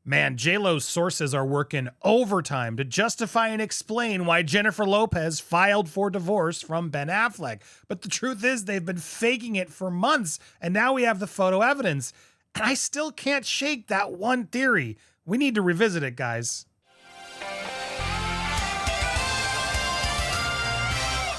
Man, JLo's sources are working overtime to justify and explain why Jernnifer Lopez filed for divorce from Ben Affleck. But the truth is they've been faking it for months, and now we have the photo evidence. And I still can't shake that one theory. We need to revisit it, guys.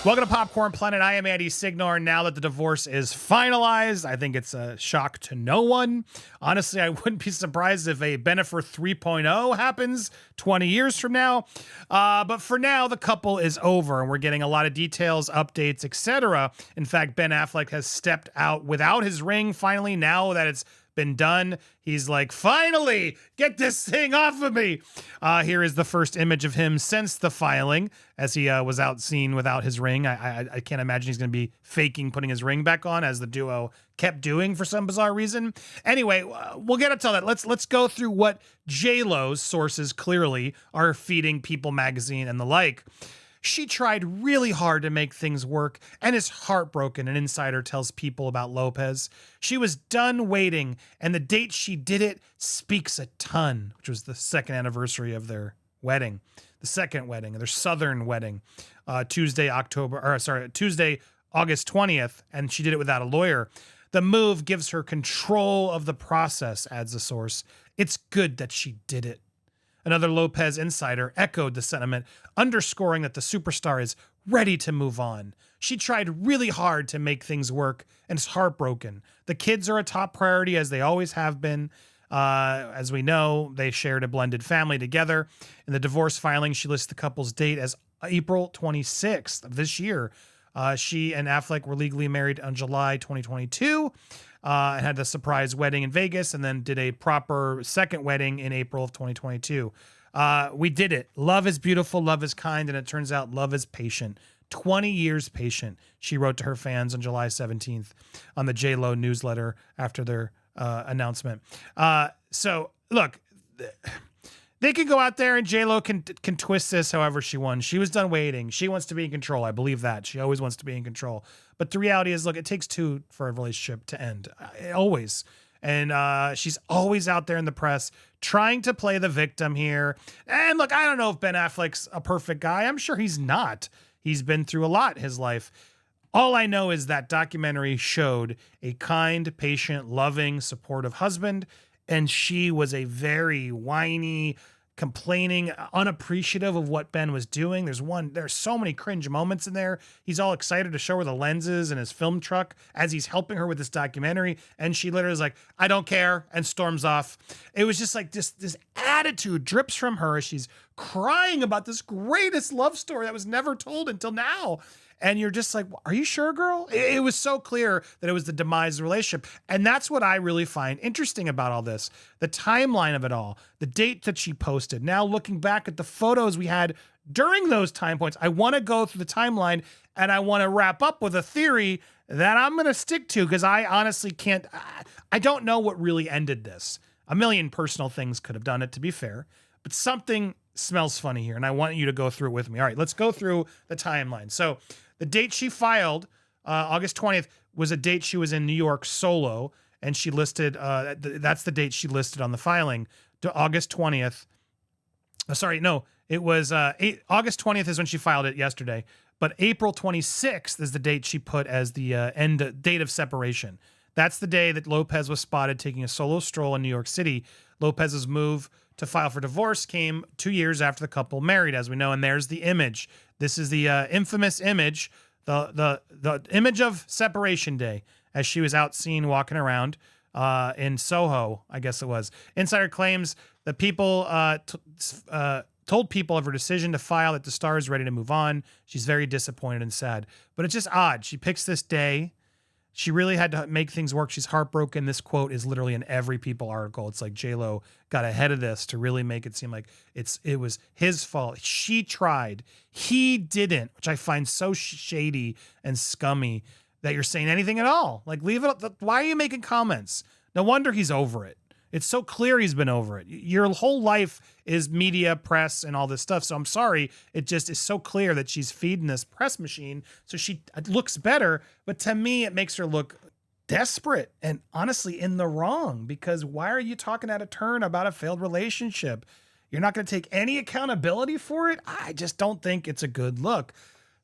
Welcome to Popcorn Planet. I am Andy Signore. Now that the divorce is finalized, I think it's a shock to no one. Honestly, I wouldn't be surprised if a Jernnifer 3.0 happens 20 years from now. But for now, the couple is over, and we're getting a lot of details, updates, etc. In fact, Ben Affleck has stepped out without his ring finally, now that it's been done. He's like, finally, get this thing off of me. Here is the first image of him since the filing, as he was out seen without his ring. I can't imagine he's going to be faking putting his ring back on, as the duo kept doing for some bizarre reason. Anyway, we'll get into that. Let's go through what JLo's sources clearly are feeding People magazine and the like. She tried really hard to make things work and is heartbroken, an insider tells People about Lopez. She was done waiting, and the date she did it speaks a ton, which was the second anniversary of their wedding, the second wedding, their Southern wedding, Tuesday, August 20th, and she did it without a lawyer. The move gives her control of the process, adds the source. It's good that she did it. Another Lopez insider echoed the sentiment, underscoring that the superstar is ready to move on. She tried really hard to make things work and is heartbroken. The kids are a top priority, as they always have been. As we know, they shared a blended family together. In the divorce filing, she lists the couple's date as April 26th of this year. She and Affleck were legally married on July 2022. And had the surprise wedding in Vegas, and then did a proper second wedding in April of 2022. We did it. Love is beautiful, love is kind, and it turns out love is patient. 20 years patient, she wrote to her fans on July 17th on the JLo newsletter after their announcement. So, look, they can go out there and JLo can twist this however she wants. She was done waiting. She wants to be in control. I believe that. She always wants to be in control. But the reality is, look, it takes two for a relationship to end. Always. And she's always out there in the press trying to play the victim here. And look, I don't know if Ben Affleck's a perfect guy. I'm sure he's not. He's been through a lot in his life. All I know is that documentary showed a kind, patient, loving, supportive husband. And she was a very whiny, complaining, unappreciative of what Ben was doing. There's so many cringe moments in there. He's all excited to show her the lenses in his film truck as he's helping her with this documentary. And she literally is like, I don't care, and storms off. It was just like this attitude drips from her as she's crying about this greatest love story that was never told until now. And you're just like, are you sure, girl? It was so clear that it was the demise of the relationship. And that's what I really find interesting about all this. The timeline of it all, the date that she posted. Now looking back at the photos we had during those time points, I want to go through the timeline and I want to wrap up with a theory that I'm going to stick to, because I honestly can't, I don't know what really ended this. A million personal things could have done it, to be fair, but something smells funny here, and I want you to go through it with me. All right, let's go through the timeline. So the date she filed, August 20th, was a date she was in New York solo, and she listed, that's the date she listed on the filing, to August 20th. It was August 20th is when she filed it yesterday, but April 26th is the date she put as the end date of separation. That's the day that Lopez was spotted taking a solo stroll in New York City. Lopez's move to file for divorce came 2 years after the couple married, as we know, and there's the image. This is the infamous image, the image of Separation Day, as she was out seen walking around in Soho, I guess it was. Insider claims that People told People of her decision to file, that the star is ready to move on. She's very disappointed and sad. But it's just odd. She picks this day. She really had to make things work. She's heartbroken. This quote is literally in every People article. It's like JLo got ahead of this to really make it seem like it was his fault. She tried. He didn't, which I find so shady and scummy that you're saying anything at all. Like, leave it. Why are you making comments? No wonder he's over it. It's so clear he's been over it. Your whole life is media, press, and all this stuff. So I'm sorry. It just is so clear that she's feeding this press machine. So she looks better. But to me, it makes her look desperate and honestly in the wrong, because why are you talking out of turn about a failed relationship? You're not going to take any accountability for it. I just don't think it's a good look.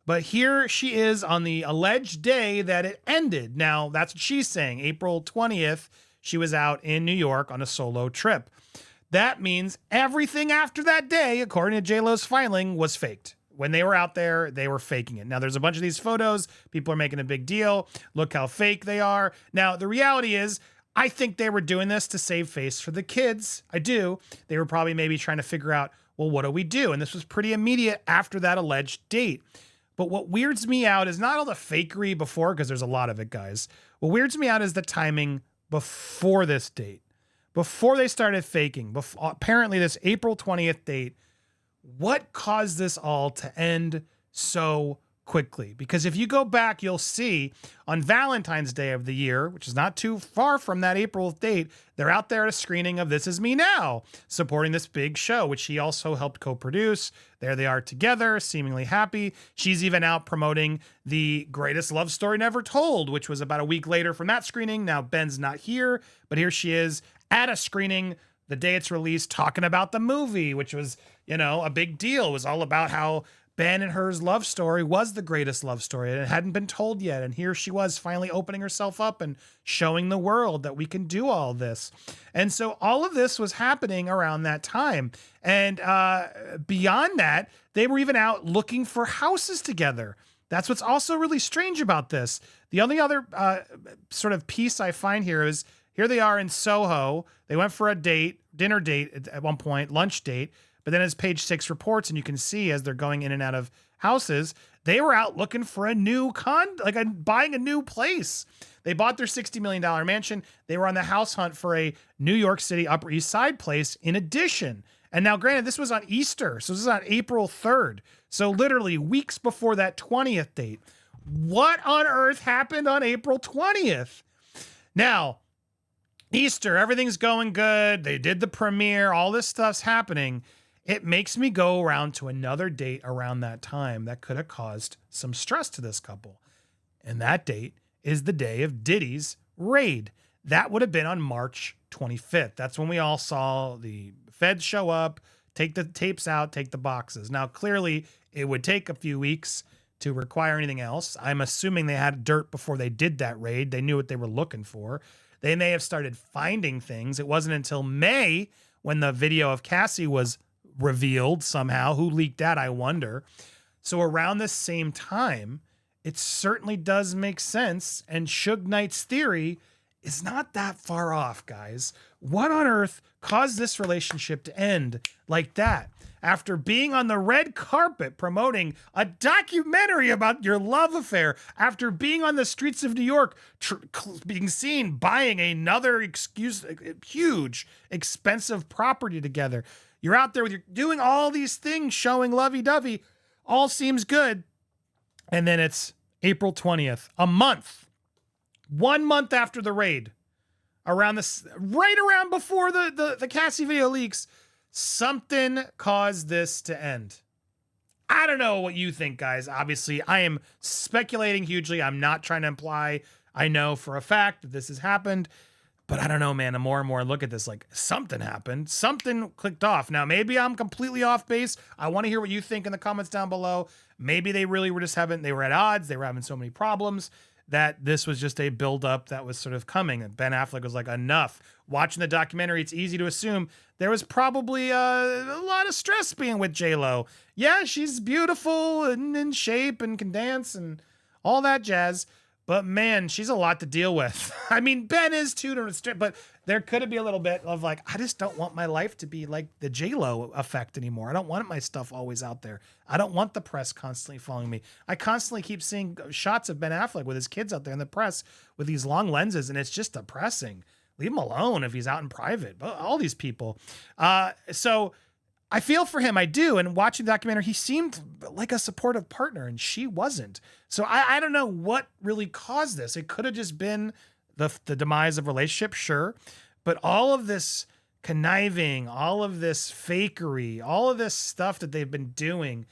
But here she is on the alleged day that it ended. Now, that's what she's saying. April 20th, she was out in New York on a solo trip. That means everything after that day, according to JLo's filing, was faked. When they were out there, they were faking it. Now, there's a bunch of these photos. People are making a big deal. Look how fake they are. Now, the reality is, I think they were doing this to save face for the kids. I do. They were probably maybe trying to figure out, well, what do we do? And this was pretty immediate after that alleged date. But what weirds me out is not all the fakery before, because there's a lot of it, guys. What weirds me out is the timing before this date. Before they started faking, apparently this April 20th date, what caused this all to end so quickly? Because if you go back, you'll see on Valentine's Day of the year, which is not too far from that April date, they're out there at a screening of This Is Me Now, supporting this big show, which he also helped co-produce. There they are together, seemingly happy. She's even out promoting The Greatest Love Story Never Told, which was about a week later from that screening. Now Ben's not here, but here she is at a screening the day it's released, talking about the movie, which was, a big deal. It was all about how Ben and her's love story was the greatest love story, and it hadn't been told yet. And here she was finally opening herself up and showing the world that we can do all this. And so all of this was happening around that time. And beyond that, they were even out looking for houses together. That's what's also really strange about this. The only other sort of piece I find here is, here they are in Soho. They went for a date, dinner date at one point, lunch date. But then as Page 6 reports, and you can see as they're going in and out of houses, they were out looking for a new buying a new place. They bought their $60 million mansion. They were on the house hunt for a New York City Upper East Side place in addition. And now, granted, this was on Easter. So this is on April 3rd. So literally weeks before that 20th date. What on earth happened on April 20th? Now, Easter, everything's going good. They did the premiere. All this stuff's happening. It makes me go around to another date around that time that could have caused some stress to this couple. And that date is the day of Diddy's raid. That would have been on March 25th. That's when we all saw the feds show up, take the tapes out, take the boxes. Now, clearly, it would take a few weeks to require anything else. I'm assuming they had dirt before they did that raid. They knew what they were looking for. They may have started finding things. It wasn't until May when the video of Cassie was revealed somehow. Who leaked that, I wonder. So around the same time, it certainly does make sense. And Suge Knight's theory is not that far off, guys. What on earth caused this relationship to end like that? After being on the red carpet promoting a documentary about your love affair, after being on the streets of New York, being seen buying another huge, expensive property together. You're out there doing all these things, showing lovey-dovey. All seems good. And then it's April 20th, 1 month after the raid, right around before the Cassie video leaks. Something caused this to end. I don't know what you think, guys. Obviously, I am speculating hugely. I'm not trying to imply I know for a fact that this has happened. But I don't know, man. The more and more I look at this, like, something happened. Something clicked off. Now, maybe I'm completely off base. I want to hear what you think in the comments down below. Maybe they really were they were at odds. They were having so many problems that this was just a buildup that was sort of coming. And Ben Affleck was like, enough. Watching the documentary, it's easy to assume there was probably a lot of stress being with JLo. Yeah, she's beautiful and in shape and can dance and all that jazz. But man, she's a lot to deal with. I mean, Ben is too, but there could be a little bit of like, I just don't want my life to be like the JLo effect anymore. I don't want my stuff always out there. I don't want the press constantly following me. I constantly keep seeing shots of Ben Affleck with his kids out there in the press with these long lenses, and it's just depressing. Leave him alone if he's out in private. All these people. So I feel for him. I do. And watching the documentary, he seemed like a supportive partner and she wasn't. So I don't know what really caused this. It could have just been the demise of relationship. Sure. But all of this conniving, all of this fakery, all of this stuff that they've been doing,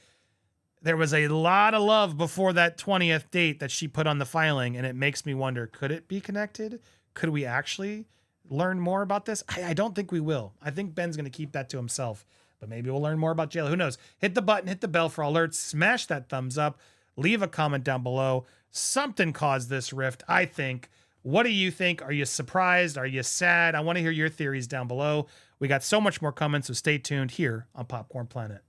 There was a lot of love before that 20th date that she put on the filing, and it makes me wonder, could it be connected? Could we actually learn more about this? I don't think we will. I think Ben's going to keep that to himself, but maybe we'll learn more about JLo. Who knows? Hit the button, hit the bell for alerts, smash that thumbs up, leave a comment down below. Something caused this rift, I think. What do you think? Are you surprised? Are you sad? I want to hear your theories down below. We got so much more coming, so stay tuned here on Popcorn Planet.